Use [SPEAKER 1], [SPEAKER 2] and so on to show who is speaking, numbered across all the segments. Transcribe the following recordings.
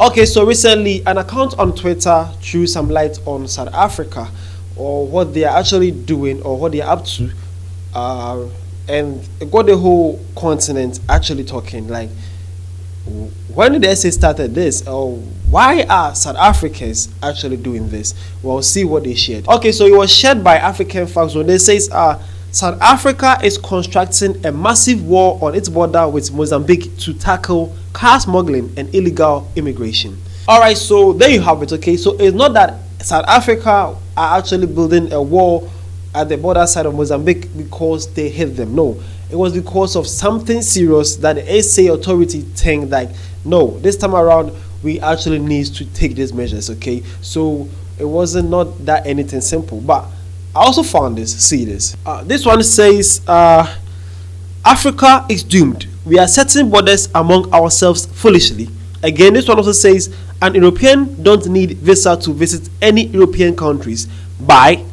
[SPEAKER 1] Okay, so recently an account on Twitter threw some light on South Africa, or what they are actually doing or what they are up to, and it got the whole continent actually talking. Like, when did the essay started this? Or why are South Africans actually doing this? We'll see what they shared. Okay, so it was shared by African Facts when they says South Africa is constructing a massive wall on its border with Mozambique to tackle car smuggling and illegal immigration. Alright, so there you have it. Okay, so it's not that South Africa are actually building a wall at the border side of Mozambique because they hate them. No, it was because of something serious that the SA authority think like, no, this time around we actually need to take these measures. Okay, so it wasn't not that anything simple. But I also found this. See this. This one says, Africa is doomed. We are setting borders among ourselves foolishly. Again, this one also says, an European don't need visa to visit any European countries. By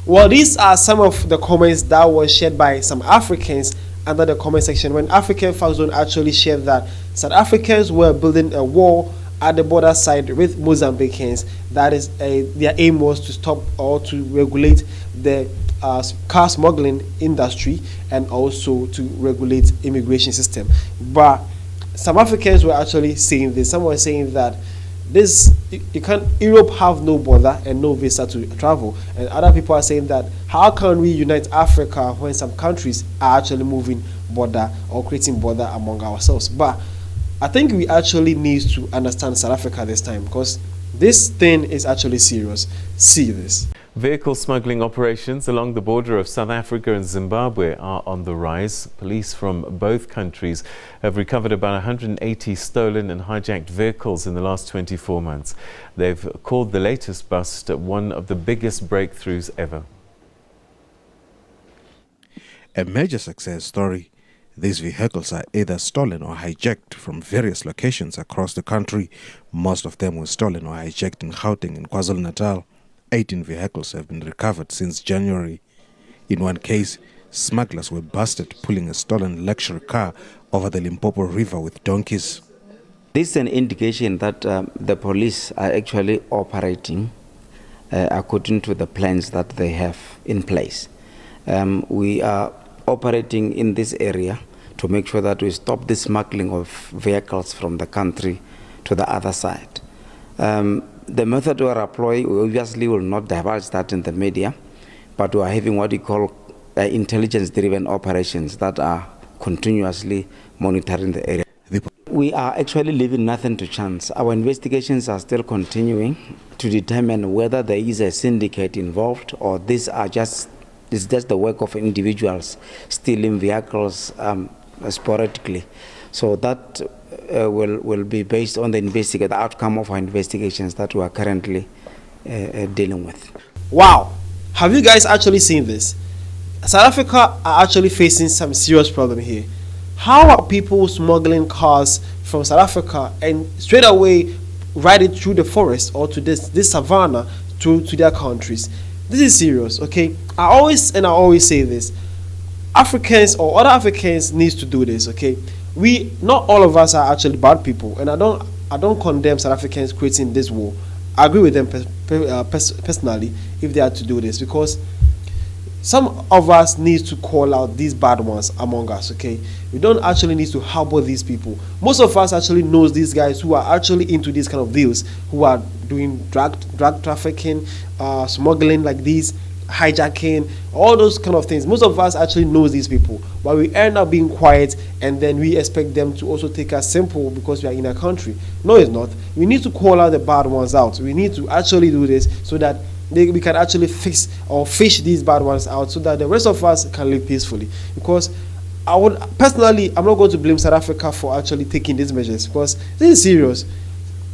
[SPEAKER 1] Well, these are some of the comments that were shared by some Africans under the comment section when African Facts Zone actually shared that South Africans were building a wall at the border side with Mozambicans. That is, their aim was to stop or to regulate the car smuggling industry and also to regulate immigration system. But some Africans were actually saying this. Some were saying that this you can't, Europe have no border and no visa to travel, and other people are saying that how can we unite Africa when some countries are actually moving border or creating border among ourselves. But I think we actually need to understand South Africa this time, because this thing is actually serious. See this.
[SPEAKER 2] Vehicle smuggling operations along the border of South Africa and Zimbabwe are on the rise. Police from both countries have recovered about 180 stolen and hijacked vehicles in the last 24 months. They've called the latest bust one of the biggest breakthroughs ever.
[SPEAKER 3] A major success story. These vehicles are either stolen or hijacked from various locations across the country. Most of them were stolen or hijacked in Gauteng and KwaZulu-Natal. 18 vehicles have been recovered since January. In one case, smugglers were busted pulling a stolen luxury car over the Limpopo River with donkeys.
[SPEAKER 4] This is an indication that the police are actually operating according to the plans that they have in place. We are operating in this area to make sure that we stop the smuggling of vehicles from the country to the other side. The method we are employing, we obviously will not divulge that in the media, but we are having what we call intelligence-driven operations that are continuously monitoring the area. We are actually leaving nothing to chance. Our investigations are still continuing to determine whether there is a syndicate involved or it's just the work of individuals stealing vehicles sporadically. So that will be based on the outcome of our investigations that we are currently dealing with.
[SPEAKER 1] Wow, have you guys actually seen this? South Africa are actually facing some serious problem here. How are people smuggling cars from South Africa and straight away ride it through the forest or to this savannah to their countries? This is serious, okay? I always say this. Africans or other Africans needs to do this, okay? Not all of us are actually bad people, and I don't condemn South Africans creating this war. I agree with them personally if they are to do this, because some of us need to call out these bad ones among us, okay? We don't actually need to harbor these people. Most of us actually knows these guys who are actually into these kind of deals, who are doing drug trafficking, smuggling like these, hijacking, all those kind of things. Most of us actually knows these people, but we end up being quiet, and then we expect them to also take us simple because we are in a country. No, it's not. We need to call out the bad ones out. We need to actually do this so that we can actually fix or fish these bad ones out, so that the rest of us can live peacefully. Because I'm not going to blame South Africa for actually taking these measures, because this is serious.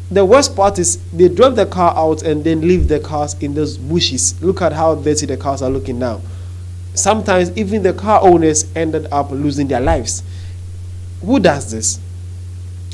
[SPEAKER 1] The worst part is they drove the car out and then leave the cars in those bushes. Look at how dirty the cars are looking now. Sometimes even the car owners ended up losing their lives. Who does this?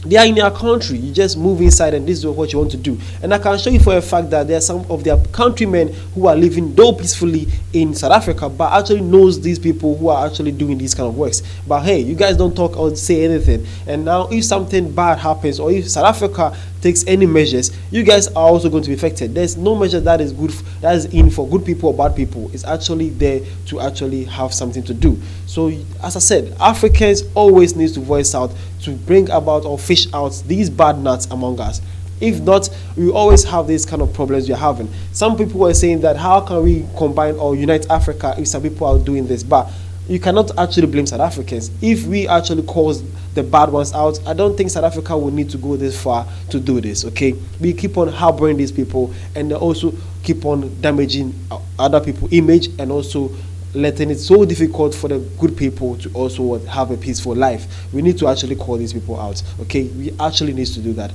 [SPEAKER 1] They are in their country. You just move inside and this is what you want to do. And I can show you for a fact that there are some of their countrymen who are living though peacefully in South Africa, but actually knows these people who are actually doing these kind of works. But hey, you guys don't talk or say anything. And now if something bad happens, or if South Africa takes any measures, you guys are also going to be affected. There's no measure that is good, that is in for good people or bad people. It's actually there to actually have something to do. So, as I said, Africans always need to voice out to bring about or fish out these bad nuts among us. If not, we always have these kind of problems we're having. Some people were saying that how can we combine or unite Africa if some people are doing this? But you cannot actually blame South Africans. If we actually cause the bad ones out, I don't think South Africa will need to go this far to do this, okay? We keep on harboring these people and they also keep on damaging other people's image and also letting it so difficult for the good people to also have a peaceful life. We need to actually call these people out, okay? We actually need to do that.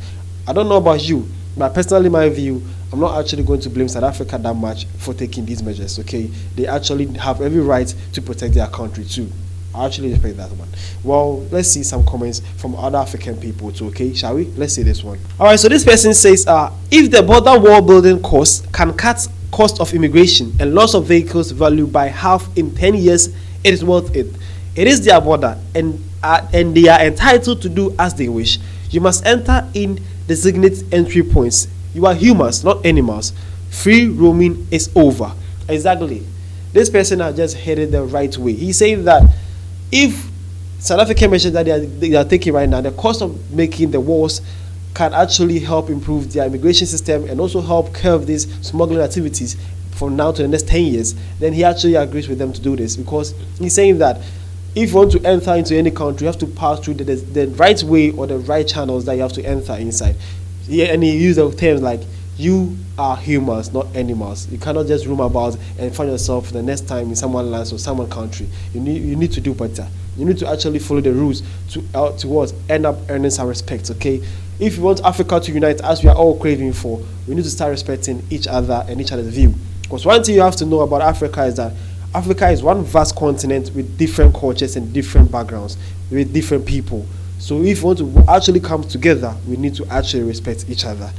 [SPEAKER 1] I don't know about you, but personally, my view, I'm not actually going to blame South Africa that much for taking these measures, okay? They actually have every right to protect their country too. I actually respect that one. Well, let's see some comments from other African people too, okay? Shall we? Let's see this one. All right, so this person says, if the border wall building costs can cut cost of immigration and loss of vehicles value by half in 10 years, it is worth it. It is their border, and they are entitled to do as they wish. You must enter in designated entry points. You are humans, not animals. Free roaming is over. Exactly. This person has just headed the right way. He's saying that if South African measures that they are taking right now, the cost of making the walls can actually help improve their immigration system and also help curb these smuggling activities from now to the next 10 years, then he actually agrees with them to do this, because he's saying that if you want to enter into any country, you have to pass through the right way or the right channels that you have to enter inside. And he used the terms like, you are humans, not animals. You cannot just roam about and find yourself the next time in someone's land or someone's country. You need to do better. You need to actually follow the rules towards end up earning some respect, okay? If you want Africa to unite, as we are all craving for, we need to start respecting each other and each other's view. Because one thing you have to know about Africa is that Africa is one vast continent with different cultures and different backgrounds, with different people. So if we want to actually come together, we need to actually respect each other.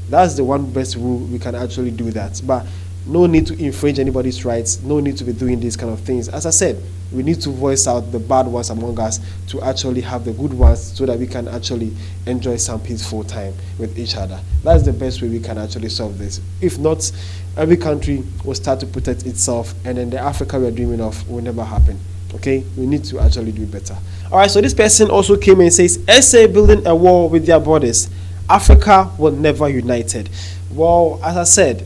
[SPEAKER 1] That's the one best rule we can actually do that. But no need to infringe anybody's rights, no need to be doing these kind of things. As I said, we need to voice out the bad ones among us to actually have the good ones so that we can actually enjoy some peaceful time with each other. That's the best way we can actually solve this. If not, every country will start to protect itself, and then the Africa we're dreaming of will never happen. Okay, we need to actually do better. All right, so this person also came and says, SA building a wall with their borders. Africa will never united. Well, as I said,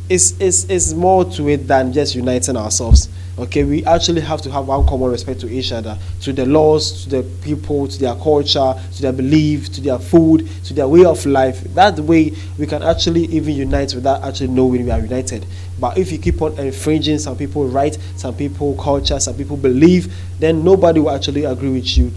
[SPEAKER 1] it's more to it than just uniting ourselves. Okay, we actually have to have one common respect to each other, to the laws, to the people, to their culture, to their belief, to their food, to their way of life. That way we can actually even unite without actually knowing we are united. But if you keep on infringing some people's rights, some people's culture, some people's belief, then nobody will actually agree with you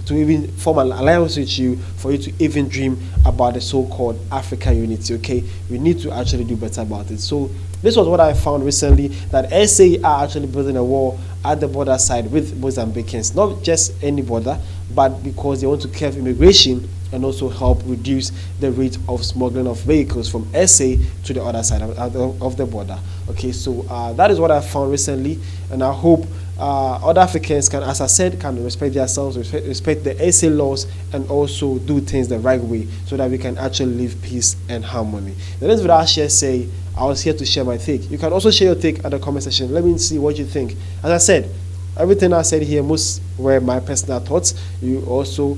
[SPEAKER 1] to even form an alliance with you for you to even dream about the so-called African unity. Okay, we need to actually do better about it. So this was what I found recently, that SA are actually building a wall at the border side with Mozambicans. Not just any border, but because they want to curb immigration and also help reduce the rate of smuggling of vehicles from SA to the other side of the border. Okay, so that is what I found recently, and I hope other Africans can, as I said, can respect themselves, respect the SA laws, and also do things the right way so that we can actually live peace and harmony. The next video I share say, I was here to share my take. You can also share your take at the comment section. Let me see what you think. As I said, everything I said here most were my personal thoughts. You also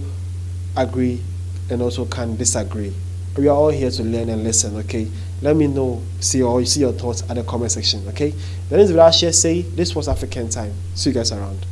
[SPEAKER 1] agree and also can disagree. We are all here to learn and listen, okay? Let me know, see your thoughts at the comment section, okay? The next video I share say, this was African Time. See you guys around.